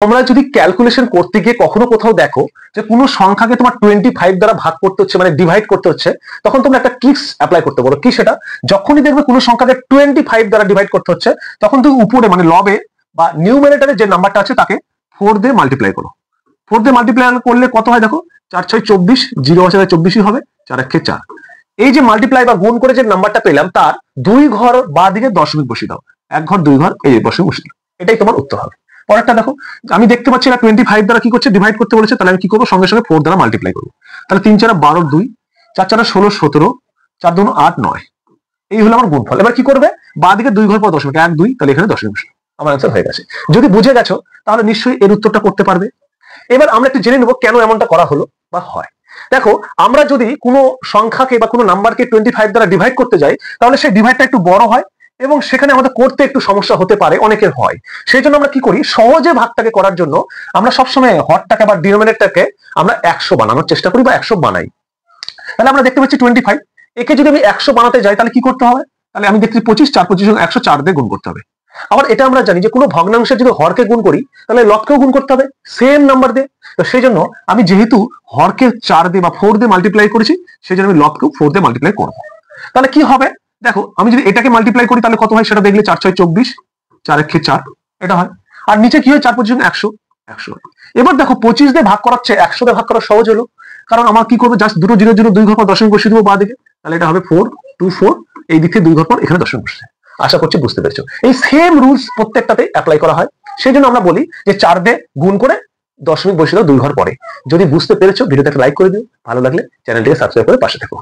তোমরা যদি ক্যালকুলেশন করতে গিয়ে কখনো কোথাও দেখো যে কোনো সংখ্যাকে তোমার 25 দ্বারা ভাগ করতে হচ্ছে, মানে ডিভাইড করতে হচ্ছে, তখন তোমরা একটা ট্রিক্স অ্যাপ্লাই করতে পারো। কি সেটা? যখনই দেখবে কোনো সংখ্যাকে 25 দ্বারা ডিভাইড করতে হচ্ছে, তখন তুমি উপরে মানে লবে বা নিউমারেটরে যে নাম্বারটা আছে তাকে 4 দিয়ে মাল্টিপ্লাই করো। 4 দিয়ে মাল্টিপ্লাই করলে কত হয় দেখো, 4 6 24, 0 আছে 24ই হবে, 4 1 4। এই যে মাল্টিপ্লাই বা গুণ করে যে নাম্বারটা পেলাম তার 2 ঘর বাঁ দিকে দশমিক বসিয়ে দাও, 1 ঘর 2 ঘর এই দশমিক বসিয়ে দাও, এটাই তোমার উত্তর হবে। পরেরটা দেখো, আমি দেখতে পাচ্ছি না 25 দ্বারা কি করছে, ডিভাইড করতে বলেছে, তাহলে আমি কি করবো, সঙ্গে সঙ্গে 4 দ্বারা মাল্টিপ্লাই করবো। তাহলে 3 4 12 2, 4 4 16 17, 4 2 8 9, এই হলো আমার গুণফল। এবার কি করবে, বাঁ দিকে 2 ঘর পর দশমিক 1 2, তাহলে এখানে দশমিক বসে আমার অ্যান্সার হয়ে গেছে। যদি বুঝে গেছো তাহলে নিশ্চয়ই এর উত্তরটা করতে পারবে। এবার আমরা একটু জেনে নেবো কেন এমনটা করা হলো বা হয়। দেখো, আমরা যদি কোনো সংখ্যাকে বা কোনো নাম্বারকে 25 দ্বারা ডিভাইড করতে যাই, তাহলে সেই ডিভাইডটা একটু বড় হয় এবং সেখানে আমাদের করতে একটু সমস্যা হতে পারে, অনেকের হয়। সেই জন্য আমরা কি করি, সহজে ভাগটাকে করার জন্য আমরা সবসময় হরটাকে বা ডিনোমিনেটরটাকে আমরা 100 বানানোর চেষ্টা করি বা 100 বানাই। তাহলে আমরা দেখতে পাচ্ছি 25, একে যদি আমি 100 বানাতে যাই তাহলে কি করতে হবে, তাহলে আমি দেখছি 25 4 25 104 দিয়ে গুণ করতে হবে। আবার এটা আমরা জানি যে কোনো ভগ্নাংশের যদি হরকে গুণ করি তাহলে লবকেও গুণ করতে হবে সেম নাম্বার দিয়ে। তো সেই জন্য আমি যেহেতু হরকে 4 দিয়ে বা 4 দিয়ে মাল্টিপ্লাই করেছি, সেই জন্য আমি লবকেও 4 দিয়ে মাল্টিপ্লাই করবো। তাহলে কি হবে দেখো, আমি যদি এটাকে মাল্টিপ্লাই করি তাহলে কত হয় সেটা দেখলে 4 6 24, 4 1 4 এটা হয়। আর নিচে কি হয়, 4 25 100 100। এবার দেখো 25 দিয়ে ভাগ করাচ্ছে 100 দিয়ে ভাগ করা সহজ হলো, কারণ আমার কি করবো, জাস্ট দুটো 0 0 2 ঘর পর দশমিক বসিয়ে দেবো বাঁ দিকে, তাহলে এটা হবে 4 2 4, এই দিক থেকে 2 ঘর পর এখানে দশমিক বসছে। আশা করছি বুঝতে পেরেছো। এই সেম রুলস প্রত্যেকটাতে অ্যাপ্লাই করা হয়। সেই জন্য আমরা বলি যে 4 দিয়ে গুণ করে দশমিক বসিয়ে দাও 2 ঘর পরে। যদি বুঝতে পেরেছো ভিডিওটাকে লাইক করে দিও, ভালো লাগলে চ্যানেলটিকে সাবস্ক্রাইব করে পাশে থেকো।